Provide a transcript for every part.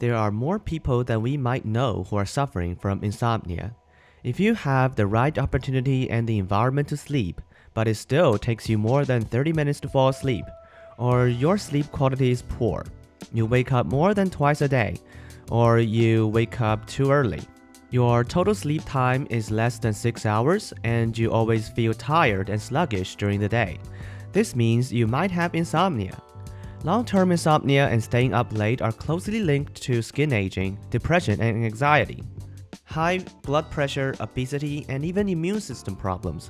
there are more people than we might know who are suffering from insomnia. If you have the right opportunity and the environment to sleep, but it still takes you more than 30 minutes to fall asleep, or your sleep quality is poor, you wake up more than twice a day, or you wake up too early, your total sleep time is less than 6 hours, and you always feel tired and sluggish during the day, this means you might have insomnia. Long-term insomnia and staying up late are closely linked to skin aging, depression, and anxiety, high blood pressure, obesity, and even immune system problems.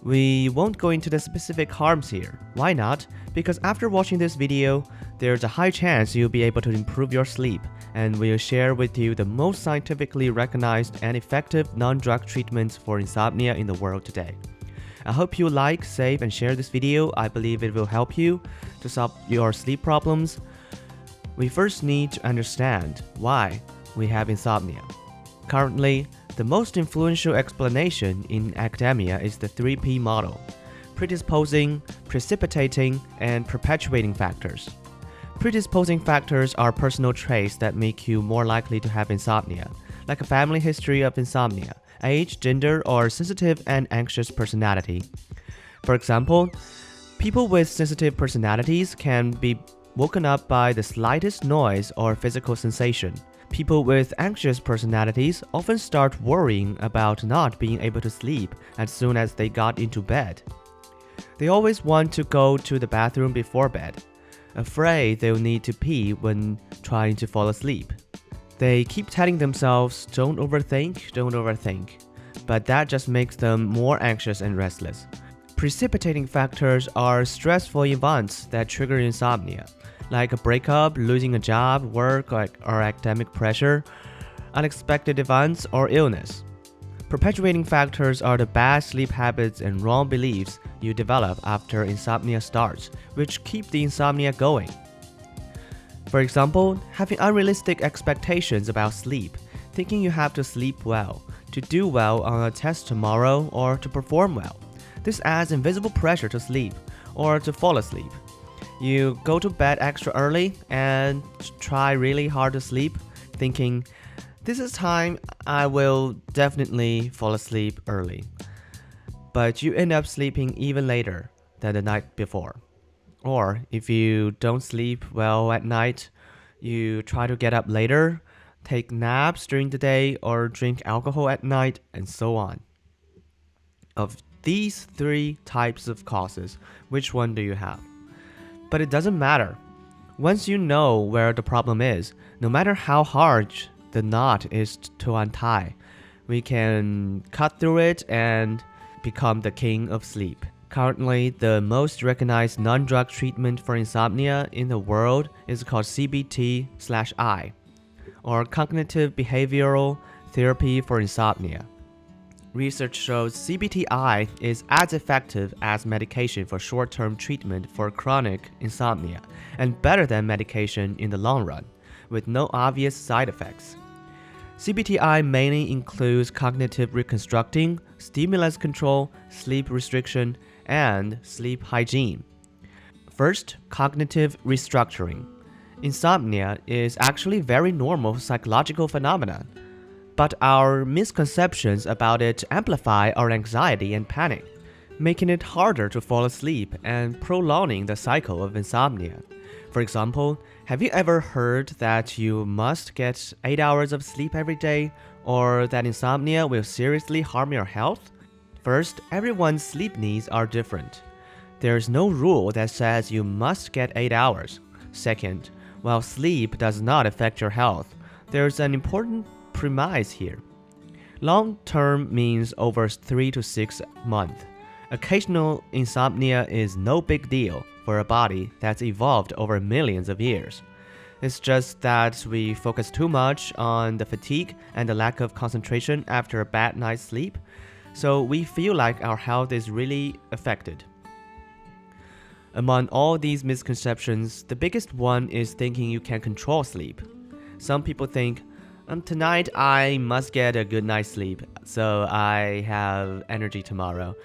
We won't go into the specific harms here. Why not? Because after watching this video, there's a high chance you'll be able to improve your sleep, and we'll share with you the most scientifically recognized and effective non-drug treatments for insomnia in the world today. I hope you like, save, and share this video. I believe it will help you to solve your sleep problems. We first need to understand why we have insomnia. Currently, the most influential explanation in academia is the 3P model: predisposing, precipitating, and perpetuating factors. Predisposing factors are personal traits that make you more likely to have insomnia, like a family history of insomnia, age, gender, or sensitive and anxious personality. For example, people with sensitive personalities can be woken up by the slightest noise or physical sensation. People with anxious personalities often start worrying about not being able to sleep as soon as they got into bed. They always want to go to the bathroom before bed, afraid they'll need to pee when trying to fall asleep. They keep telling themselves, don't overthink, but that just makes them more anxious and restless. Precipitating factors are stressful events that trigger insomnia, like a breakup, losing a job, work, or academic pressure, unexpected events, or illness. Perpetuating factors are the bad sleep habits and wrong beliefs you develop after insomnia starts, which keep the insomnia going. For example, having unrealistic expectations about sleep, thinking you have to sleep well, to do well on a test tomorrow, or to perform well. This adds invisible pressure to sleep, or to fall asleep. You go to bed extra early and try really hard to sleep, thinking, this is time I will definitely fall asleep early. But you end up sleeping even later than the night before. Or if you don't sleep well at night, you try to get up later, take naps during the day, or drink alcohol at night, and so on. Of these three types of causes, which one do you have? But it doesn't matter. Once you know where the problem is, no matter how hard the knot is to untie, we can cut through it and become the king of sleep. Currently, the most recognized non-drug treatment for insomnia in the world is called CBT/I, or Cognitive Behavioral Therapy for Insomnia. Research shows CBT/I is as effective as medication for short-term treatment for chronic insomnia, and better than medication in the long run, with no obvious side effects. CBT/I mainly includes cognitive reconstructing, stimulus control, sleep restriction, and sleep hygiene. First, cognitive restructuring. Insomnia is actually a very normal psychological phenomenon, but our misconceptions about it amplify our anxiety and panic, making it harder to fall asleep and prolonging the cycle of insomnia. For example, have you ever heard that you must get 8 hours of sleep every day, or that insomnia will seriously harm your health? First, everyone's sleep needs are different. There's no rule that says you must get 8 hours. Second, while sleep does not affect your health, there's an important premise here. Long-term means over 3 to 6 months. Occasional insomnia is no big deal for a body that's evolved over millions of years. It's just that we focus too much on the fatigue and the lack of concentration after a bad night's sleep, so we feel like our health is really affected. Among all these misconceptions, the biggest one is thinking you can control sleep. Some people think, tonight I must get a good night's sleep, so I have energy tomorrow,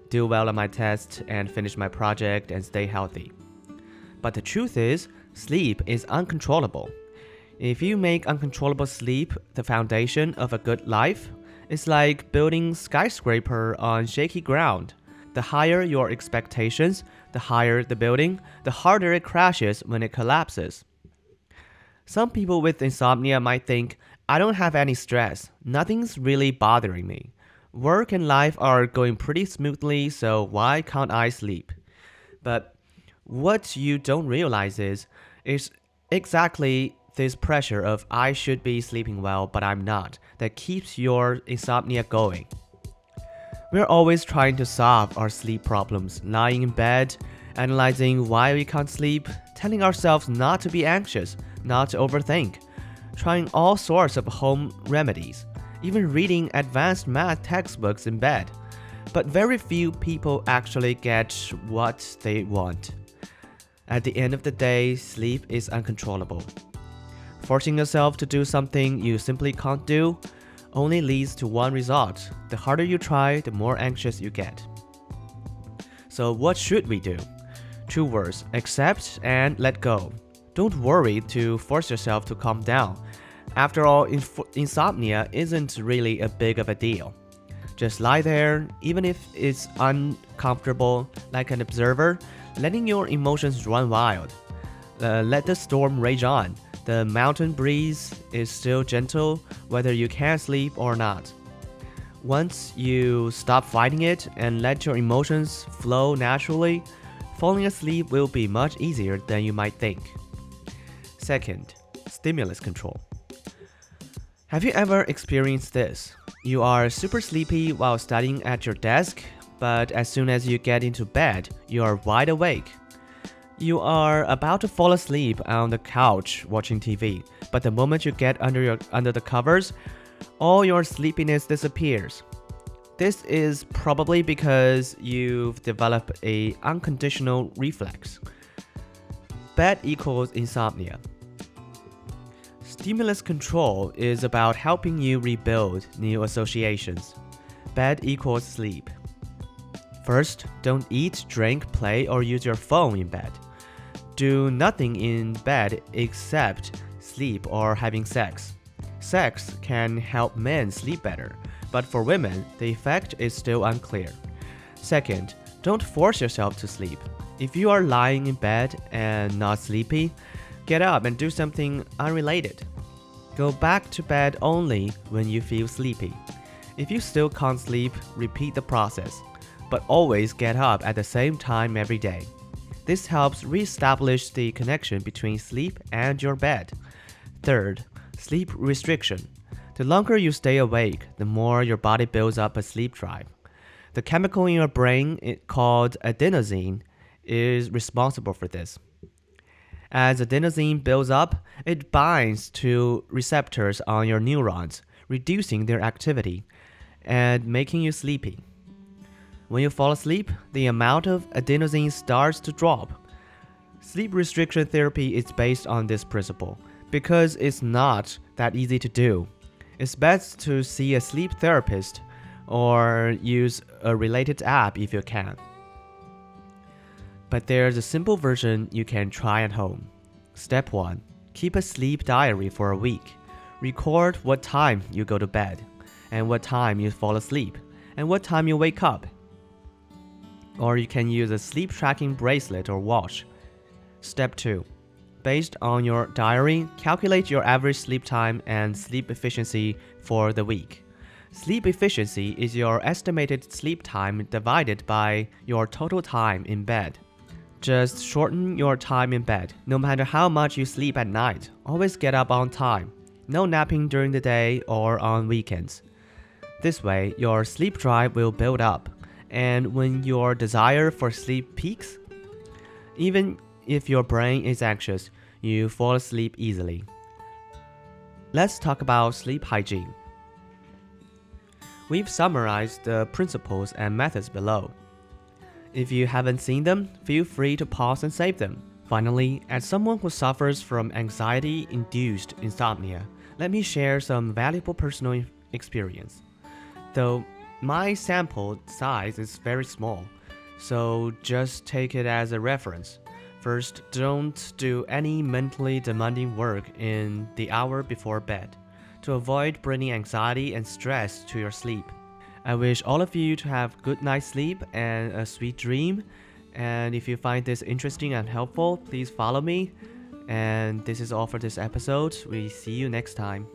do well on my test, and finish my project and stay healthy. But the truth is, sleep is uncontrollable. If you make uncontrollable sleep the foundation of a good life, it's like building skyscraper on shaky ground. The higher your expectations, the higher the building, the harder it crashes when it collapses. Some people with insomnia might think, I don't have any stress, nothing's really bothering me. Work and life are going pretty smoothly, so why can't I sleep? But what you don't realize is exactly this pressure of I should be sleeping well, but I'm not, that keeps your insomnia going. We're always trying to solve our sleep problems, lying in bed, analyzing why we can't sleep, telling ourselves not to be anxious, not to overthink, trying all sorts of home remedies, even reading advanced math textbooks in bed. But very few people actually get what they want. At the end of the day, sleep is uncontrollable. Forcing yourself to do something you simply can't do only leads to one result. The harder you try, the more anxious you get. So what should we do? 2 words: accept and let go. Don't worry to force yourself to calm down. After all, insomnia isn't really a big of a deal. Just lie there, even if it's uncomfortable, like an observer, letting your emotions run wild. Let the storm rage on. The mountain breeze is still gentle, whether you can sleep or not. Once you stop fighting it and let your emotions flow naturally, falling asleep will be much easier than you might think. Second, stimulus control. Have you ever experienced this? You are super sleepy while studying at your desk, but as soon as you get into bed, you are wide awake. You are about to fall asleep on the couch watching TV, but the moment you get under the covers, all your sleepiness disappears. This is probably because you've developed an unconditional reflex. Bed equals insomnia. Stimulus control is about helping you rebuild new associations. Bed equals sleep. First, don't eat, drink, play, or use your phone in bed. Do nothing in bed except sleep or having sex. Sex can help men sleep better, but for women, the effect is still unclear. Second, don't force yourself to sleep. If you are lying in bed and not sleepy, get up and do something unrelated. Go back to bed only when you feel sleepy. If you still can't sleep, repeat the process, but always get up at the same time every day. This helps re-establish the connection between sleep and your bed. Third, sleep restriction. The longer you stay awake, the more your body builds up a sleep drive. The chemical in your brain called adenosine is responsible for this. As adenosine builds up, it binds to receptors on your neurons, reducing their activity and making you sleepy. When you fall asleep, the amount of adenosine starts to drop. Sleep restriction therapy is based on this principle. Because it's not that easy to do, it's best to see a sleep therapist or use a related app if you can. But there's a simple version you can try at home. Step 1. Keep a sleep diary for a week. Record what time you go to bed, and what time you fall asleep, and what time you wake up. Or you can use a sleep tracking bracelet or watch. Step 2. Based on your diary, calculate your average sleep time and sleep efficiency for the week. Sleep efficiency is your estimated sleep time divided by your total time in bed. Just shorten your time in bed. No matter how much you sleep at night, always get up on time. No napping during the day or on weekends. This way, your sleep drive will build up. And when your desire for sleep peaks, even if your brain is anxious, you fall asleep easily. Let's talk about sleep hygiene. We've summarized the principles and methods below. If you haven't seen them, feel free to pause and save them. Finally, as someone who suffers from anxiety-induced insomnia, let me share some valuable personal experience. Though my sample size is very small, so just take it as a reference. First, don't do any mentally demanding work in the hour before bed to avoid bringing anxiety and stress to your sleep. I wish all of you to have good night's sleep and a sweet dream. And if you find this interesting and helpful, please follow me. And this is all for this episode. We see you next time.